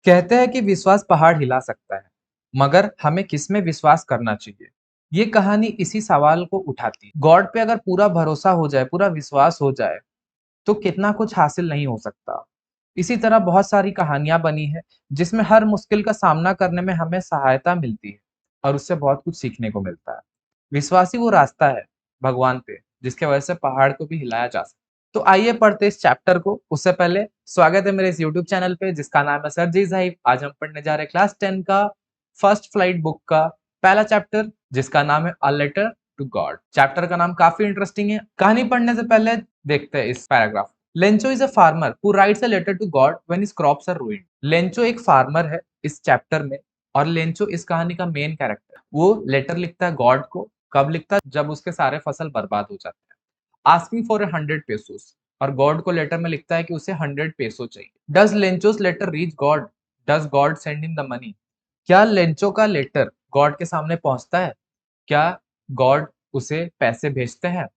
कहते हैं कि विश्वास पहाड़ हिला सकता है, मगर हमें किसमें विश्वास करना चाहिए? ये कहानी इसी सवाल को उठाती है। गॉड पे अगर पूरा भरोसा हो जाए, पूरा विश्वास हो जाए, तो कितना कुछ हासिल नहीं हो सकता। इसी तरह बहुत सारी कहानियां बनी हैं, जिसमें हर मुश्किल का सामना करने में हमें सहायता मिलती है और उससे बहुत कुछ सीखने को मिलता है। विश्वास ही वो रास्ता है भगवान पे, जिसके वजह से पहाड़ को भी हिलाया जा सकता है। तो आइए पढ़ते इस चैप्टर को। उससे पहले स्वागत है मेरे इस यूट्यूब चैनल पे, जिसका नाम है सर जी साहिब। आज हम पढ़ने जा रहे हैं क्लास 10 का फर्स्ट फ्लाइट बुक का पहला चैप्टर, जिसका नाम है a letter to God. Chapter का नाम काफी इंटरेस्टिंग है। कहानी पढ़ने से पहले देखते हैं इस paragraph. Lencho is a farmer who writes a letter to God when his crops are ruined. Lencho एक फार्मर है इस चैप्टर में, और लेंचो इस कहानी का मेन कैरेक्टर। वो लेटर लिखता है गॉड को। कब लिखता है? जब उसके सारे फसल बर्बाद हो जाते हैं। आस्किंग फॉर 100 पेसोस, और गॉड को लेटर में लिखता है कि उसे 100 पेसो चाहिए। Does Lencho's letter reach God? Does God send him the money? क्या लेंचो का लेटर गॉड के सामने पहुंचता है? क्या गॉड उसे पैसे भेजते हैं?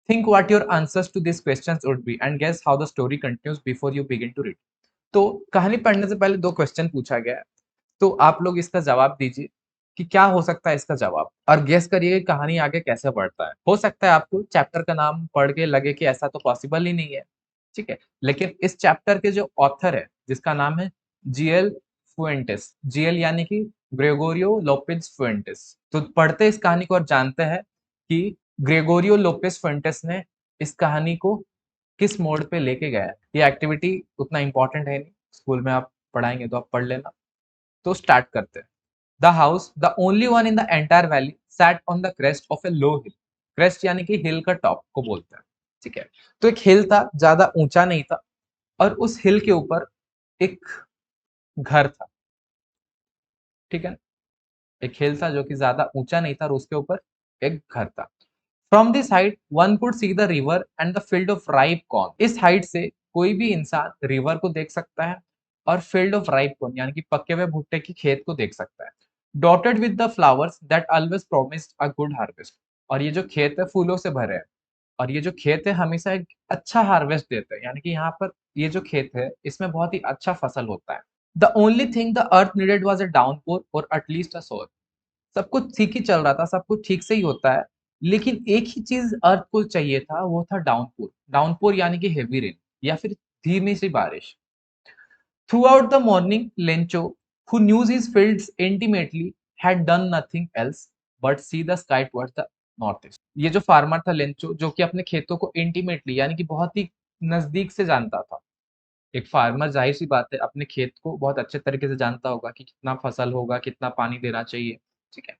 Think what your answers to this questions would be and guess how the story continues before you begin to read. तो कहानी पढ़ने से पहले दो क्वेश्चन पूछा गया है, तो आप लोग इसका जवाब दीजिए कि क्या हो सकता है इसका जवाब, और गेस करिए कि कहानी आगे कैसे बढ़ता है। हो सकता है आपको चैप्टर का नाम पढ़ के लगे कि ऐसा तो पॉसिबल ही नहीं है, ठीक है, लेकिन इस चैप्टर के जो ऑथर है, जिसका नाम है जीएल फुएंटेस, जीएल यानी कि ग्रेगोरियो लोपेज फुएंटेस। तो पढ़ते इस कहानी को और जानते हैं कि ग्रेगोरियो लोपेज फुएंटेस ने इस कहानी को किस मोड पे लेके गया है। ये एक्टिविटी उतना इंपॉर्टेंट है नहीं, स्कूल में आप पढ़ाएंगे तो आप पढ़ लेना। तो स्टार्ट करते हैं। The house, the only one in the entire valley, sat on the crest of A low hill. Crest यानी कि हिल का टॉप को बोलते हैं, ठीक है। तो एक हिल था, ज्यादा ऊंचा नहीं था, और उस हिल के ऊपर एक घर था, ठीक है। एक हिल था जो कि ज्यादा ऊंचा नहीं था, और उसके ऊपर एक घर था। From this height one could see the river and the field of ripe corn. इस हाइट से कोई भी इंसान रिवर को देख सकता है और फील्ड ऑफ राइप कॉर्न यानी कि पके हुए भुट्टे की खेत को देख सकता है। Dotted with the flowers that always promised a good harvest. और ये जो खेत है फूलों से भरे हैं, और ये जो खेत है हमेशा एक अच्छा हार्वेस्ट देते हैं, यानी कि यहाँ पर ये जो खेत है इसमें बहुत ही अच्छा फसल होता है। The only thing the earth needed was a downpour और एटलीस्ट अ सोर। सब कुछ ठीक ही चल रहा था, सब कुछ ठीक से ही होता है, लेकिन एक ही चीज अर्थ को चाहिए था, वो था डाउनपोर। डाउनपोर यानी कि हेवी रेन, या फिर धीमी सी बारिश। Through out the morning Lencho, who knew his fields intimately, had done nothing else but see the sky towards the northeast। ये जो फार्मर था लेंचो, जो कि अपने खेतों को इंटीमेटली यानी कि बहुत ही नजदीक से जानता था। एक फार्मर जाहिर सी बात है अपने खेत को बहुत अच्छे तरीके से जानता होगा कि कितना फसल होगा, कितना पानी देना चाहिए, ठीक है।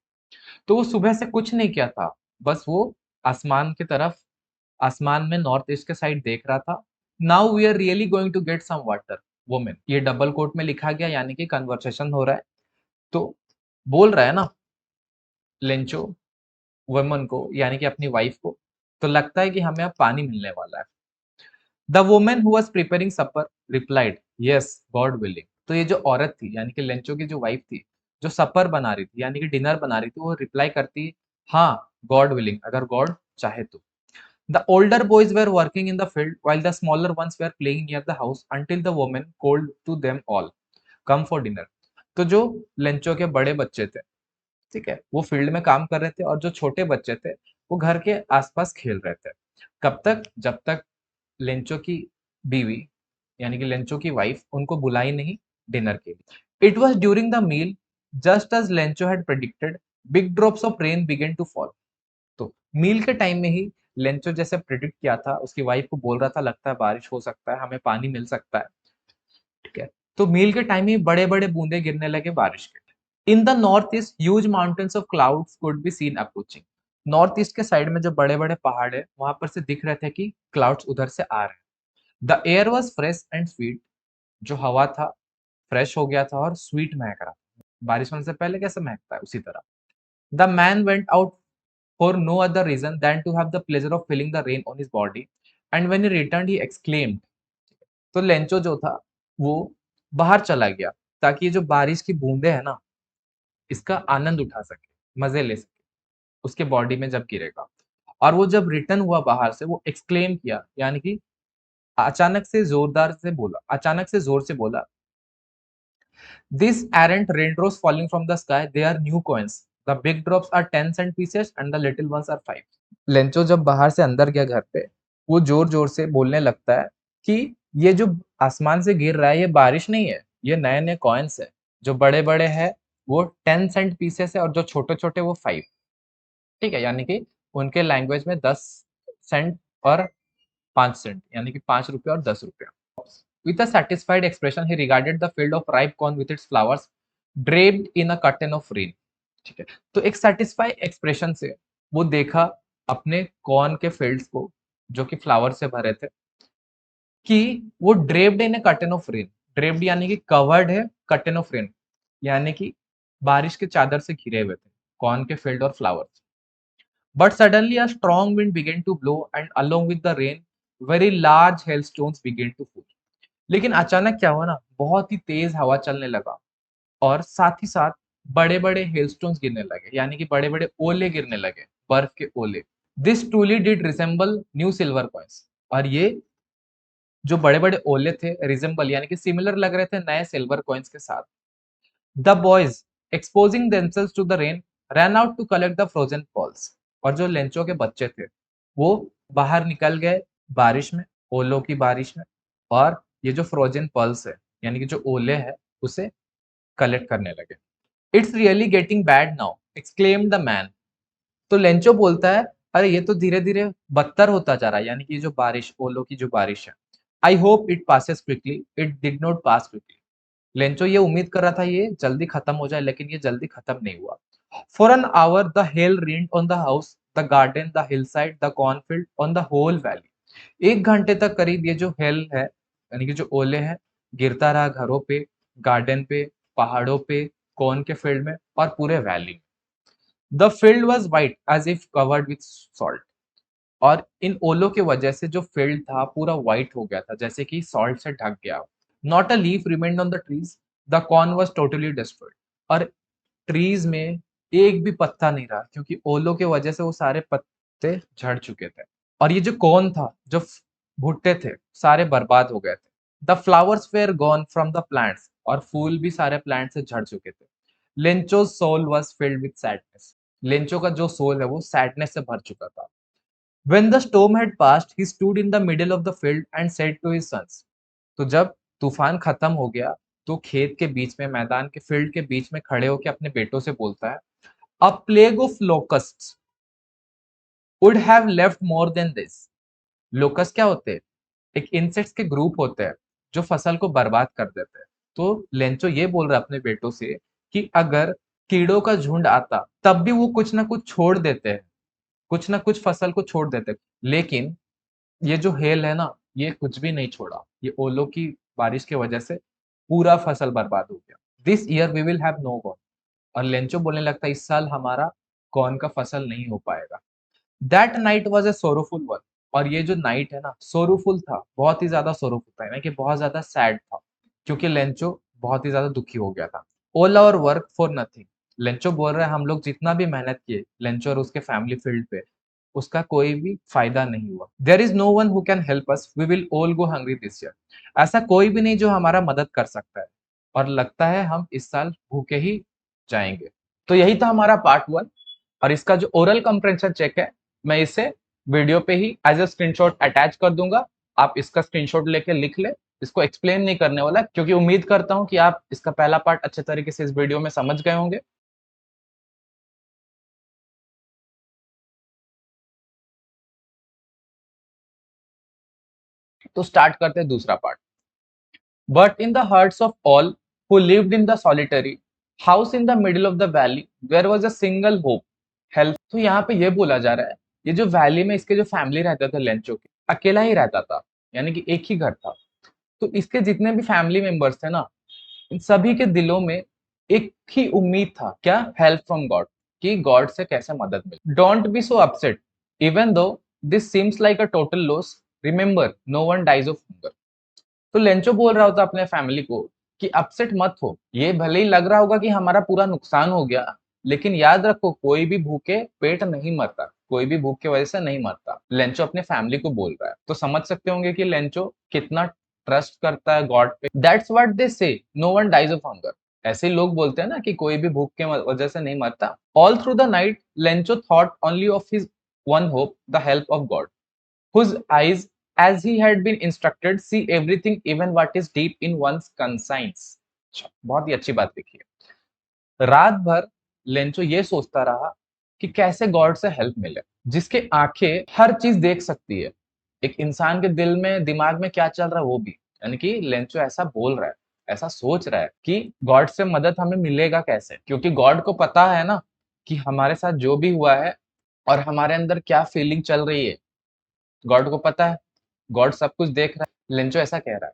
तो वो सुबह से कुछ नहीं किया था, बस वो आसमान की तरफ, आसमान में नॉर्थ ईस्ट के साइड देख रहा था। Now we are really going to get some water woman. ये डबल कोट में लिखा गया, यानी कि कन्वर्सेशन हो रहा है। तो बोल रहा है ना लेंचो वुमन को, यानी कि अपनी वाइफ को, तो लगता है कि हमें अब पानी मिलने वाला है। The woman who was preparing supper replied yes God willing. तो ये जो औरत थी, यानी कि लेंचो की जो वाइफ थी, जो सपर बना रही थी यानी कि डिनर बना रही थी, वो रिप्लाई करती है हाँ, गॉड विलिंग, अगर गॉड चाहे तो। The older boys were working in the field while the smaller ones were playing near the house until the woman called to them all come for dinner. तो जो Lencho के बड़े बच्चे थे, ठीक है, वो फील्ड में काम कर रहे थे, और जो छोटे बच्चे थे वो घर के आसपास खेल रहे थे। कब तक? जब तक लेंचो की बीवी यानी कि लेंचो की वाइफ उनको बुलाई नहीं डिनर के लिए। It was during the meal just as Lencho had predicted, big drops of rain began to fall. तो मील के टाइम में ही लेंचो जैसे प्रेडिक्ट किया था, उसकी वाइफ को बोल रहा था लगता है बारिश हो सकता है, हमें पानी मिल सकता है, ठीक है। तो मील के टाइम ही बड़े बड़े बूंदे गिरने लगे बारिश के। In the north east huge mountains of clouds could be seen approaching. North east के साइड में जो बड़े बड़े पहाड़ है, वहां पर से दिख रहे थे कि क्लाउड्स उधर से आ रहे हैं। The air was fresh and sweet. जो हवा था फ्रेश हो गया था और स्वीट महक रहा था। बारिश होने से पहले कैसे महकता है, उसी तरह। The man went out for no other reason than to have the pleasure of feeling the rain on his body, and when he returned he exclaimed. तो लेंचो जो था वो बाहर चला गया ताकि ये जो बारिश की बूंदे हैं ना, इसका आनंद उठा सके, मजे ले सके उसके बॉडी में जब गिरेगा। और वो जब रिटर्न हुआ बाहर से, वो एक्सक्लेम किया, यानी कि अचानक से जोर से बोला, These aren't raindrops falling from the sky, they are new coins. The big drops are 10 cent pieces and the little ones are 5. Lencho जब बाहर से अंदर गया घर पे, वो जोर-जोर से बोलने लगता है कि ये जो आसमान से गिर रहा है ये बारिश नहीं है, ये नए-नए कॉइन्स है। जो बड़े-बड़े हैं वो 10 सेंट पीसेस है और जो छोटे-छोटे वो 5। ठीक है? यानी कि उनके लैंग्वेज में 10 सेंट और 5 सेंट यानी कि ₹5 और ₹10। With a satisfied expression, he regarded the field of ripe corn with its flowers draped in a curtain of rain. ठीक है, तो एक सेटिस्फाई एक्सप्रेशन से वो देखा अपने कॉर्न के फील्ड्स को जो कि फ्लावर से भरे थे कि वो draped in A curtain of rain. Draped यानी कि कवर्ड है, कर्टेन ऑफ रेन यानी कि बारिश के चादर से घिरे हुए थे कॉर्न के फील्ड और flowers. But suddenly a strong wind began to blow and along with the rain, very large hailstones began to fall. लेकिन अचानक क्या हुआ ना, बहुत ही तेज हवा चलने लगा और साथ ही साथ बड़े-बड़े हेलस्टोन्स गिरने लगे, यानी कि बड़े-बड़े ओले गिरने लगे, बर्फ के ओले। This truly did resemble new silver coins. और ये जो बड़े-बड़े ओले थे रिजेंबल यानी कि सिमिलर लग रहे थे नए सिल्वर कॉइन्स के साथ। The boys exposing themselves to the rain ran out to collect the frozen pearls. और जो लेंचो के बच्चे थे वो बाहर निकल गए बारिश में, ओलों की बारिश में, और ये जो फ्रोजन पल्स है यानी कि जो ओले है उसे कलेक्ट करने लगे। It's really getting bad now exclaimed the man. तो लेंचो बोलता है अरे ये तो धीरे धीरे बदतर होता जा रहा है, यानी कि जो बारिश, ओलो की जो बारिश है। I hope it passes quickly, it did not pass quickly. Lencho ये उम्मीद कर रहा था ये जल्दी खत्म हो जाए, लेकिन ये जल्दी खत्म नहीं हुआ। For an hour the hail rained on the house, the garden, the hillside, the cornfield, on the whole valley. 1 घंटे तक करीब ये जो हेल है यानी कि जो ओले हैं गिरता रहा घरों पे, गार्डन पे, पहाड़ों पे, कॉर्न के फील्ड में और पूरे वैली में। The field was white as if covered with salt. और इन ओलों की वजह से जो फील्ड था पूरा व्हाइट हो गया था, जैसे कि सॉल्ट से ढक गया। Not a leaf remained on the trees, the corn was totally destroyed. और ट्रीज में एक भी पत्ता नहीं रहा क्योंकि ओलों की वजह से वो सारे पत्ते झड़ चुके थे। और ये जो कॉर्न था, जो भुट्टे थे, सारे बर्बाद हो गए थे। The flowers were gone from the plants. और फूल भी सारे प्लांट से झड़ चुके थे। लेंचो's सोल was filled with sadness। Lencho का जो सोल है वो सैडनेस से भर चुका था। When the storm had passed, he stood in the middle of the field and said to his sons। तो जब तूफान खत्म हो गया तो खेत के बीच में, मैदान के फील्ड के बीच में खड़े होकर अपने बेटों से बोलता है, A plague of locusts would have left more than this। Locust क्या होते हैं? एक इंसेक्ट्स के ग्रुप होते हैं जो फसल को बर्बाद कर देते हैं। तो लेंचो ये बोल रहा है अपने बेटों से कि अगर कीड़ों का झुंड आता तब भी वो कुछ ना कुछ छोड़ देते हैं, कुछ ना कुछ फसल को छोड़ देते हैं। लेकिन ये जो हेल है ना, ये कुछ भी नहीं छोड़ा। ये ओलों की बारिश की वजह से पूरा फसल बर्बाद हो गया। This year we will have no corn. और लेंचो बोलने लगता है इस साल हमारा कॉर्न का फसल नहीं हो पाएगा। That night was a sorrowful one. और ये जो नाइट है ना, सोरोफुल था, बहुत ही ज्यादा सोरोफुल था, यानी कि बहुत ज्यादा सैड था, क्योंकि लेंचो बहुत ही ज्यादा दुखी हो गया था। All our work for nothing. Lencho बोल रहा है हम लोग जितना भी मेहनत किए, लेंचो और उसके फैमिली फील्ड पे, उसका कोई भी फायदा नहीं हुआ। There is no one who can help us, we will all go hungry this year. ऐसा कोई भी नहीं जो हमारा मदद कर सकता है और लगता है हम इस साल भूखे ही जाएंगे। तो यही था हमारा पार्ट 1। और इसका जो ओरल कंप्रेंशन चेक है मैं इसे वीडियो पे ही एज अ स्क्रीनशॉट अटैच कर दूंगा। आप इसका स्क्रीनशॉट लेके लिख ले। इसको एक्सप्लेन नहीं करने वाला क्योंकि उम्मीद करता हूं कि आप इसका पहला पार्ट अच्छे तरीके से इस वीडियो में समझ गए होंगे। तो स्टार्ट करते हैं दूसरा part. But in the hearts of all who lived in the solitary house in the middle of the valley there was a single hope, help. तो यहाँ पे ये बोला जा रहा है ये जो वैली में इसके जो फैमिली रहते थे लेंचो के, अकेला ही रहता था, यानी कि एक ही घर था। तो इसके जितने भी फैमिली मेंबर्स थे ना, इन सभी के दिलों में एक ही उम्मीद था, क्या? हेल्प फ्रॉम गॉड, कि गॉड से कैसे मदद मिले। Don't be so upset even though this seems like a total loss, remember no one dies of hunger. तो लेंचो बोल रहा होता अपने फैमिली को कि अपसेट मत हो, ये भले ही लग रहा होगा कि हमारा पूरा नुकसान हो गया, लेकिन याद रखो कोई भी भूखे पेट नहीं मरता, कोई भी भूख की वजह से नहीं मरता। लेंचो अपने फैमिली को बोल रहा है, तो समझ सकते होंगे कि लेंचो कितना ट्रस्ट करता है गॉड पे। That's what they say, no one dies of hunger. ऐसे ही लोग बोलते हैं ना कि कोई भी भूख के वजह से नहीं मरता। All through the night Lencho thought only of his one hope, the help of God, whose eyes, as he had been instructed, see everything, even what is deep in one's conscience। अच्छा, बहुत ही अच्छी बात लिखी है। रात भर Lencho ये सोचता रहा कि कैसे गॉड से हेल्प मिले, जिसके आंखें हर चीज देख सकती है। एक इंसान के दिल में, दिमाग में क्या चल रहा है वो भी, यानी कि लेंचो ऐसा बोल रहा है, ऐसा सोच रहा है कि गॉड से मदद हमें मिलेगा कैसे, क्योंकि गॉड को पता है ना कि हमारे साथ जो भी हुआ है और हमारे अंदर क्या फीलिंग चल रही है, गॉड को पता है, गॉड सब कुछ देख रहा है। लेंचो ऐसा कह रहा है।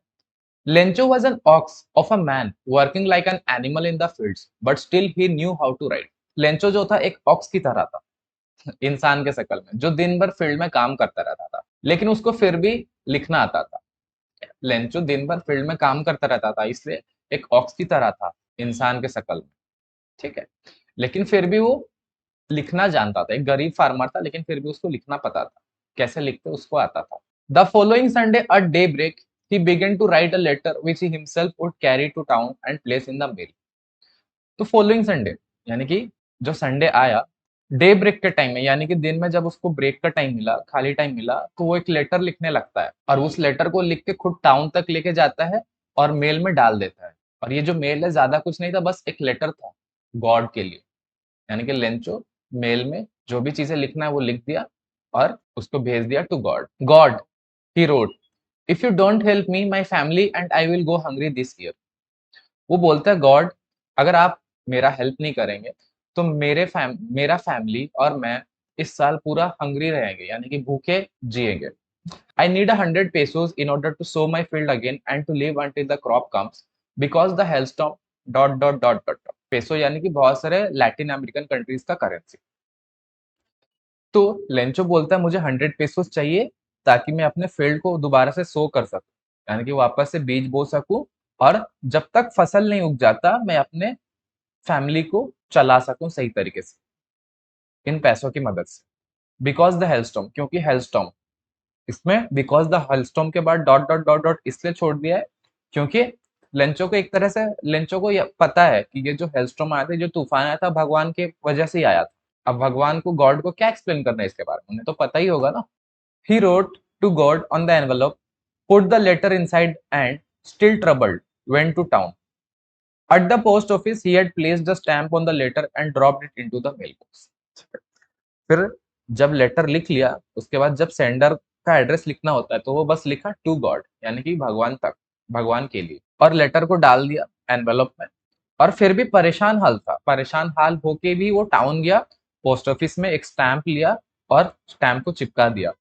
Lencho was an ox of a man working like an animal in the fields, but still he knew how to write। Lencho जो था एक ऑक्स की तरह था, इंसान के शकल में, जो दिन भर फील्ड में काम करता रहता था, लेकिन उसको फिर भी लिखना आता था। लेंचो दिन भर फील्ड में काम करता रहता था, इसलिए एक ऑक्स की तरह था इंसान के शकल में, ठीक है, लेकिन फिर भी वो लिखना जानता था। एक गरीब फार्मर था, लेकिन फिर भी उसको लिखना पता था, कैसे लिखते उसको आता था। The following Sunday at daybreak he began to write a letter which he himself would carry to town and place in the mail। तो फॉलोइंग संडे, यानी कि जो संडे आया, डे ब्रेक के टाइम में, यानी कि दिन में जब उसको ब्रेक का टाइम मिला, खाली टाइम मिला, तो वो एक लेटर लिखने लगता है और उस लेटर को लिख के खुद टाउन तक लेके जाता है और मेल में डाल देता है। और ये जो मेल है ज्यादा कुछ नहीं था, बस एक लेटर था गॉड के लिए, यानी कि लेंचो मेल में जो भी चीजें लिखना है वो लिख दिया और उसको भेज दिया to God. God, he wrote, if you don't help me my family and I will go hungry this year. वो बोलता है गॉड, अगर आप मेरा हेल्प नहीं करेंगे तो मेरा फैमिली और मैं इस साल पूरा हंग्री रहेंगे, यानी कि भूखे जिएंगे। I need 100 pesos in order to sow my field again and to live until the crop comes because the hailstorm dot dot dot dot. Peso यानी कि बहुत सारे लैटिन अमेरिकन कंट्रीज का करेंसी। तो लेंचो बोलता है मुझे 100 pesos चाहिए ताकि मैं अपने फील्ड को दोबारा से सो कर सकूं, यानी कि वापस से बीज बो सकूं, और जब तक फसल नहीं उग जाता मैं अपने फैमिली को चला सकूं सही तरीके से इन पैसों की मदद से। बिकॉज द हेलस्टॉर्म, क्योंकि हेलस्टॉर्म, इसमें बिकॉज द हेलस्टॉर्म के बाद डॉट डॉट डॉट डॉट इसलिए छोड़ दिया है क्योंकि लेंचो को एक तरह से, लेंचो को पता है कि ये जो हेलस्टॉर्म आया था, जो तूफान आया था, भगवान के वजह से ही आया था। अब भगवान को, गॉड को क्या एक्सप्लेन करना है इसके बारे में, उन्हें तो पता ही होगा ना। He wrote to God on the envelope, put the letter inside, and still troubled, went to town। At the post office, he had placed the stamp on the letter and dropped it into the mailbox। फिर जब letter लिख लिया, उसके बाद जब sender का address लिखना होता है तो वो बस लिखा टू गॉड, यानी कि भगवान तक, भगवान के लिए, और लेटर को डाल दिया एनवेलप में। और फिर भी परेशान हाल था, परेशान हाल होके भी वो टाउन गया, पोस्ट ऑफिस में एक स्टैंप लिया और स्टैंप को चिपका दिया,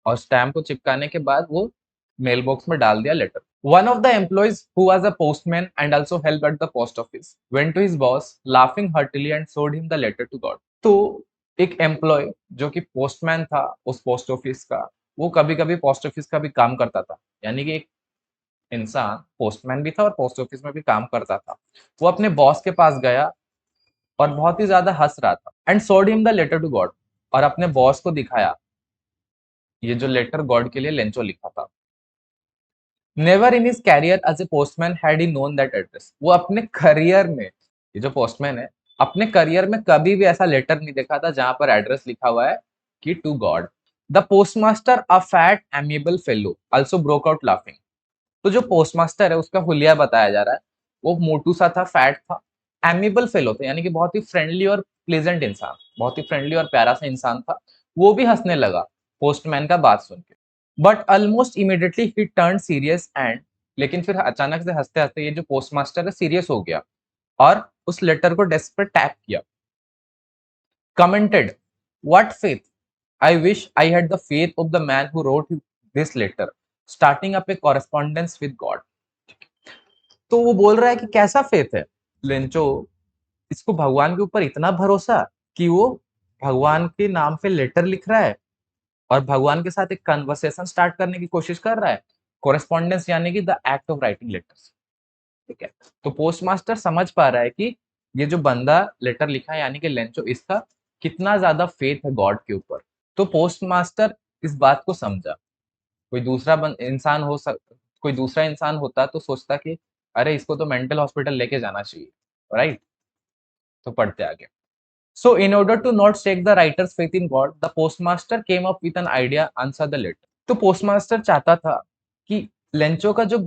और स्टैम्प को चिपकाने के बाद वो मेल बॉक्स में डाल दिया letter. One of the employees who was a postman and also help at the post office went to his boss laughing heartily and showed him the letter to God. तो एक employ जो कि postman था उस post office का, वो कभी कभी पोस्ट ऑफिस का भी काम करता था, यानी कि एक इंसान पोस्टमैन भी था और पोस्ट ऑफिस में भी काम करता था। वो अपने बॉस के पास गया और बहुत ही ज्यादा हंस रहा था, and showed him the letter to God, और अपने बॉस को दिखाया ये जो लेटर गॉड के लिए लेंचो लिखा था। Never in his career as a postman had he known that address. वो अपने करियर में, ये जो पोस्टमैन है, अपने करियर में कभी भी ऐसा लेटर नहीं देखा था जहां पर एड्रेस लिखा हुआ है कि to God. The postmaster, a fat amiable fellow, also broke out laughing. तो जो पोस्टमास्टर है उसका हुलिया बताया जा रहा है, वो मोटू सा था, फैट था, एमिएबल फेलो था, यानी कि बहुत ही फ्रेंडली और प्लेजेंट इंसान, बहुत ही फ्रेंडली और प्यारा सा इंसान था। वो भी हंसने लगा पोस्टमैन का बात सुन के। But almost immediately he turn serious and, लेकिन फिर अचानक से हंसते हंसते ये जो पोस्टमास्टर है सीरियस हो गया और उस लेटर को डेस्क पर टैप किया। Commented, what faith, I wish I had the faith of the man who wrote this letter, starting up a correspondence with God. तो वो बोल रहा है कि कैसा फेथ है लेंचो, इसको भगवान के ऊपर इतना भरोसा कि वो भगवान के नाम पे लेटर लिख रहा है और भगवान के साथ एक कन्वर्सेशन स्टार्ट करने की कोशिश कर रहा है। कोरेस्पॉन्डेंस यानी कि the act of writing letters, ठीक है। तो पोस्टमास्टर समझ पा रहा है कि ये जो बंदा लेटर लिखा है, यानी कि लेंचो, इसका कितना ज्यादा फेथ है गॉड के ऊपर। तो पोस्टमास्टर इस बात को समझा। कोई दूसरा इंसान कोई दूसरा इंसान होता तो सोचता कि अरे इसको तो मेंटल हॉस्पिटल लेके जाना चाहिए, राइट। तो पढ़ते आगे। So in order to not shake the writer's faith in God, the postmaster came up with an idea, answer the letter. तो पोस्टमास्टर चाहता था कि लेंचो का जो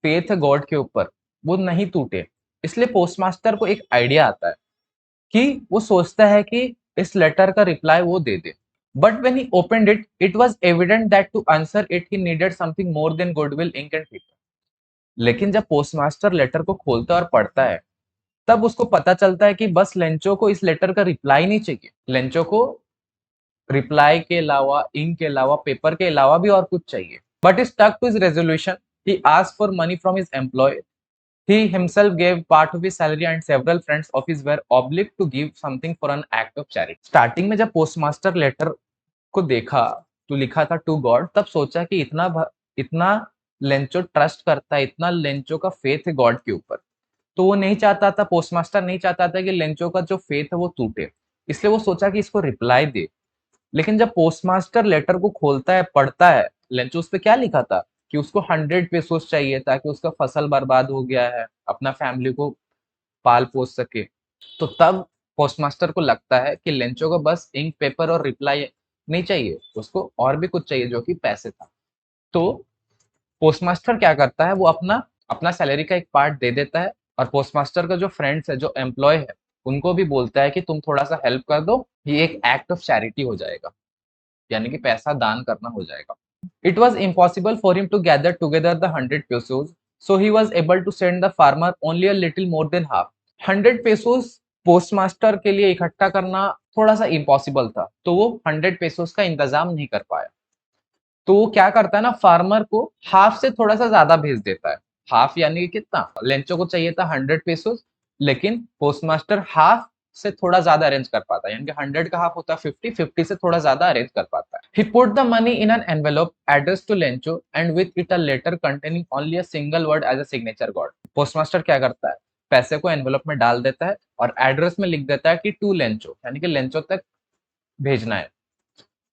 फेथ है गॉड के ऊपर वो नहीं टूटे, इसलिए पोस्टमास्टर को एक आइडिया आता है कि वो सोचता है कि इस लेटर का रिप्लाई वो दे दे। But when he opened it, it was evident that to answer it he needed something more than goodwill, ink and paper. लेकिन जब पोस्टमास्टर लेटर को खोलता है और पढ़ता है, तब उसको पता चलता है कि बस लेंचो को इस लेटर का रिप्लाई नहीं चाहिए। लेंचो को रिप्लाई के अलावा, इंक के अलावा, पेपर के अलावा भी और कुछ चाहिए। But is stuck to his resolution, he asked for money from his employee. He himself gave part of his salary and several friends of his were obliged to give something for an act of charity. Starting में जब postmaster letter को देखा तो लिखा था to God, तब सोचा कि इतना लेंचो ट्रस्ट करता है, इतना लेंचो का फेथ है गॉड के ऊपर, तो वो नहीं चाहता था, पोस्टमास्टर नहीं चाहता था कि लेंचो का जो फेथ है वो टूटे, इसलिए वो सोचा कि इसको रिप्लाई दे। लेकिन जब पोस्टमास्टर लेटर को खोलता है, पढ़ता है, लेंचो उस पे क्या लिखा था कि उसको 100 पेसोस चाहिए ताकि उसका फसल बर्बाद हो गया है, अपना फैमिली को पाल पोस सके। तो तब पोस्टमास्टर को लगता है कि लेंचो को बस इंक, पेपर और रिप्लाई नहीं चाहिए, उसको और भी कुछ चाहिए, जो कि पैसे था। तो पोस्टमास्टर क्या करता है, वो अपना अपना सैलरी का एक पार्ट दे देता है, और पोस्टमास्टर का जो फ्रेंड्स है, जो एम्प्लॉय है, उनको भी बोलता है कि तुम थोड़ा सा हेल्प कर दो, ये एक एक्ट ऑफ चैरिटी हो जाएगा, यानी कि पैसा दान करना हो जाएगा। It was impossible for him to gather together the 100 pesos, so he was able to send the farmer only a little more than half. 100 pesos postmaster के लिए इकट्ठा करना थोड़ा सा इम्पॉसिबल था, तो वो 100 पेसोस का इंतजाम नहीं कर पाया। तो वो क्या करता है ना, फार्मर को हाफ से थोड़ा सा ज्यादा भेज देता है। हाफ यानी कि कितना, लेंचो को चाहिए था 100 पेसोस, लेकिन पोस्टमास्टर हाफ से थोड़ा ज्यादा अरेंज कर पाता है, यानी कि 100 का हाफ होता है 50, 50 से थोड़ा ज्यादा अरेंज कर पाता है। He put the money in an envelope address to Lencho and with it a letter containing only a single word as a signature God. Postmaster क्या करता है, पैसे को एनवेलप में डाल देता है और एड्रेस में लिख देता है कि टू लेंचो, यानी कि लेंचो तक भेजना है,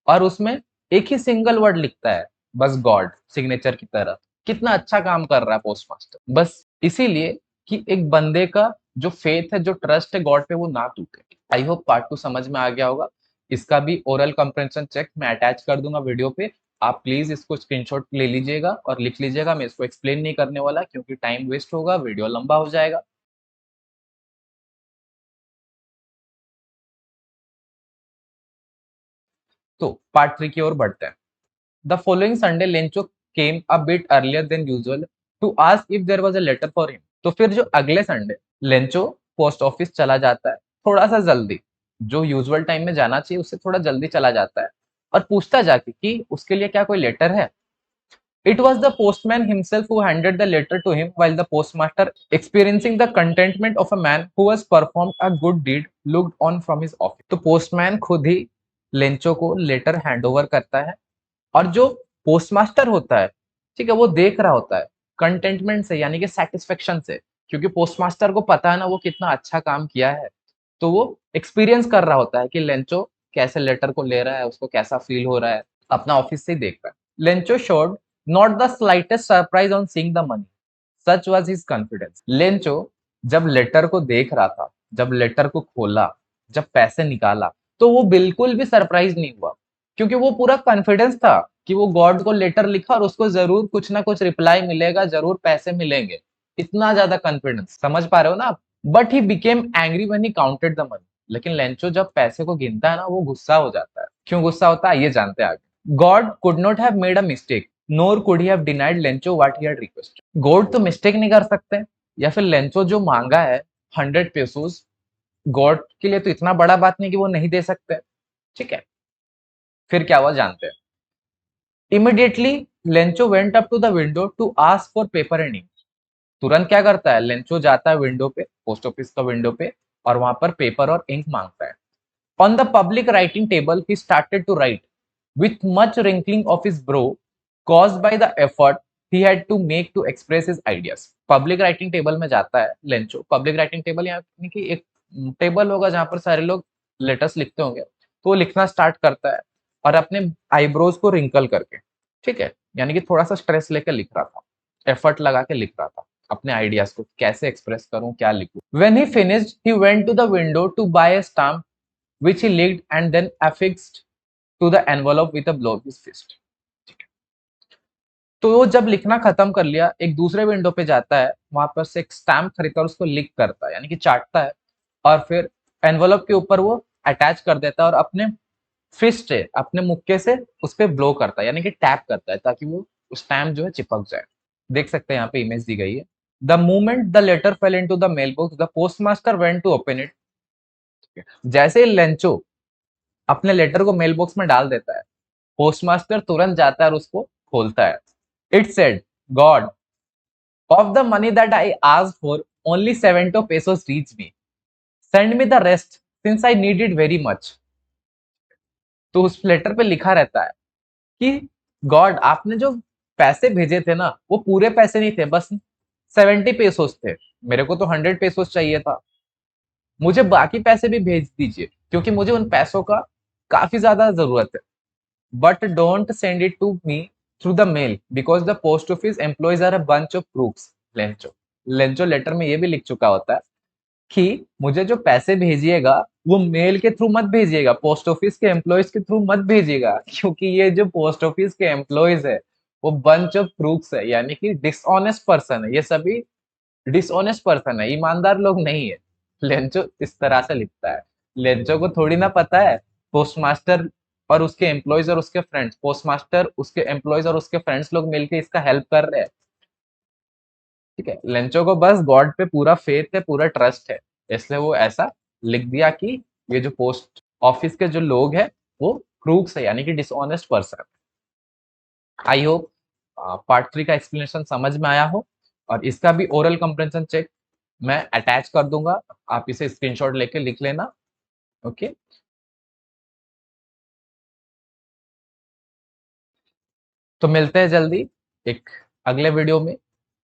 और उसमें एक ही सिंगल वर्ड लिखता है, बस गॉड, सिग्नेचर की तरह। कितना अच्छा काम कर रहा है पोस्टमास्टर, बस इसीलिए कि एक बंदे का जो फेथ है, जो ट्रस्ट है गॉड पे, वो ना टूटे। आई होप पार्ट 2 समझ में आ गया होगा। इसका भी ओरल कंप्रेंशन चेक मैं अटैच कर दूंगा वीडियो पे, आप प्लीज इसको स्क्रीनशॉट ले लीजिएगा और लिख लीजिएगा। मैं इसको एक्सप्लेन नहीं करने वाला क्योंकि टाइम वेस्ट होगा, वीडियो लंबा हो जाएगा। तो पार्ट 3 की ओर बढ़ते हैं। The following Sunday, Lencho came a bit earlier than usual to ask if there was a letter for him. तो फिर जो अगले संडे लेंचो पोस्ट ऑफिस चला जाता है, थोड़ा सा जल्दी, जो यूजुअल टाइम में जाना चाहिए उससे थोड़ा जल्दी चला जाता है, और पूछता जाके कि उसके लिए क्या कोई लेटर है। It was the postman himself who handed the letter to him, while the postmaster, experiencing the contentment of a man who has performed a good deed, looked on from his office. तो postman खुद ही Lencho को letter hand over करता है, और जो postmaster होता है, ठीक है, वो देख रहा होता है कंटेंटमेंट से, यानी कि सेटिस्फेक्शन से, क्योंकि पोस्टमास्टर को पता है ना वो कितना अच्छा काम किया है। तो वो एक्सपीरियंस कर रहा होता है कि लेंचो कैसे लेटर को ले रहा है, उसको कैसा फील हो रहा है, अपना ऑफिस से ही देख रहा है। Lencho showed not the slightest surprise on seeing the money, such was his confidence. Lencho जब लेटर को देख रहा था, जब लेटर को खोला, जब पैसे निकाला, तो वो बिल्कुल भी सरप्राइज नहीं हुआ, क्योंकि वो पूरा कॉन्फिडेंस था कि वो गॉड को लेटर लिखा और उसको जरूर कुछ ना कुछ रिप्लाई मिलेगा, जरूर पैसे मिलेंगे। इतना ज्यादा कॉन्फिडेंस, समझ पा रहे हो ना आप। But he became angry when he counted the money, लेकिन लेंचो जब पैसे को गिनता है ना, वो गुस्सा हो जाता है। क्यों गुस्सा होता है, ये जानते हैं आगे। God could not have made a mistake, NOR could he have denied Lencho what he had requested. God तो मिस्टेक नहीं कर सकते, या फिर लेंचो जो मांगा है 100 पेसोस, गॉड के लिए तो इतना बड़ा बात नहीं कि वो नहीं दे सकते। ठीक है, फिर क्या हुआ जानते हैं। Immediately Lencho went up to the window to ask for paper and ink. तुरंत क्या करता है, लेंचो जाता है विंडो पे, पोस्ट ऑफिस का विंडो पे, और वहां पर पेपर और इंक मांगता है। On the public writing table he started to write with much wrinkling of his brow, caused by the effort he had to make to express his ideas. Public writing table में जाता है Lencho. Public writing table यानी कि एक table होगा जहां पर सारे लोग लेटर्स लिखते होंगे, तो वो लिखना स्टार्ट करता है, और अपने आईब्रोज को रिंकल करके, ठीक है, यानी कि थोड़ा सा स्ट्रेस लेकर लिख रहा था, एफर्ट लगा के लिख रहा था। अपने आइडियाज को कैसे एक्सप्रेस करूं, क्या लिखूं। When he finished he went to the window to buy a stamp which he licked and then affixed to the envelope with a blow of his fist. तो वो जब लिखना खत्म कर लिया, एक दूसरे विंडो पे जाता है, वहां पर से एक स्टैम्प खरीदता है और उसको लिक करता है, यानी कि चाटता है, और फिर एनवेलप के ऊपर वो अटैच कर देता है और अपने फिस्ट से, अपने मुक्के से उस पर ब्लो करता है, यानी कि टैप करता है, ताकि वो स्टैम्प जो है चिपक जाए। देख सकते हैं यहाँ पे इमेज दी गई है। The moment the letter fell into the mailbox the postmaster went to open it. जैसे ही लेंचो अपने लेटर को मेल बॉक्स में डाल देता है, पोस्टमास्टर तुरंत जाता है और उसको खोलता है। It said, God, of the money that I asked for, only 70 pesos reached me. Send me the rest since I need it very much. तो उस लेटर पे लिखा रहता है कि गॉड, आपने जो पैसे भेजे थे ना, वो पूरे पैसे नहीं थे, बस 70 पेसोस थे। मेरे को तो 100 पेसोस चाहिए था, मुझे बाकी पैसे भी भेज दीजिए, क्योंकि मुझे उन पैसों का काफी ज्यादा जरूरत है। But don't send it to me through the mail because the post office employees are a bunch of crooks. Lencho Lencho letter में ये भी लिख चुका होता है कि मुझे जो पैसे भेजिएगा वो मेल के थ्रू मत भेजिएगा, पोस्ट ऑफिस के एम्प्लॉयज के थ्रू मत भेजिएगा, क्योंकि ये जो पोस्ट ऑफिस के एम्प्लॉयज है वो बंच ऑफ क्रूक्स है, यानी कि डिसऑनेस्ट पर्सन है। ये सभी डिसऑनेस्ट पर्सन है, ईमानदार लोग नहीं है। लेंचो इस तरह से लिखता है। लेंचो को थोड़ी ना पता है पोस्टमास्टर और उसके एम्प्लॉयज और उसके फ्रेंड्स, पोस्टमास्टर, उसके एम्प्लॉयज और उसके फ्रेंड्स लोग मिलकर इसका हेल्प कर रहे हैं। ठीक है, लेंचो को बस गॉड पे पूरा फेथ है, पूरा ट्रस्ट है, इसलिए वो ऐसा लिख दिया कि ये जो पोस्ट ऑफिस के जो लोग हैं वो क्रूक्स है, यानी कि dishonest person. I hope part 3 का एक्सप्लेनेशन समझ में आया हो, और इसका भी ओरल कंप्रेंशन चेक मैं अटैच कर दूंगा, आप इसे स्क्रीनशॉट लेके लिख लेना। ओके, तो मिलते हैं जल्दी एक अगले वीडियो में।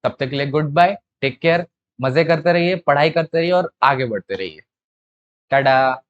तब तक के लिए गुड बाय, टेक केयर, मजे करते रहिए, पढ़ाई करते रहिए और आगे बढ़ते रहिए। टाटा।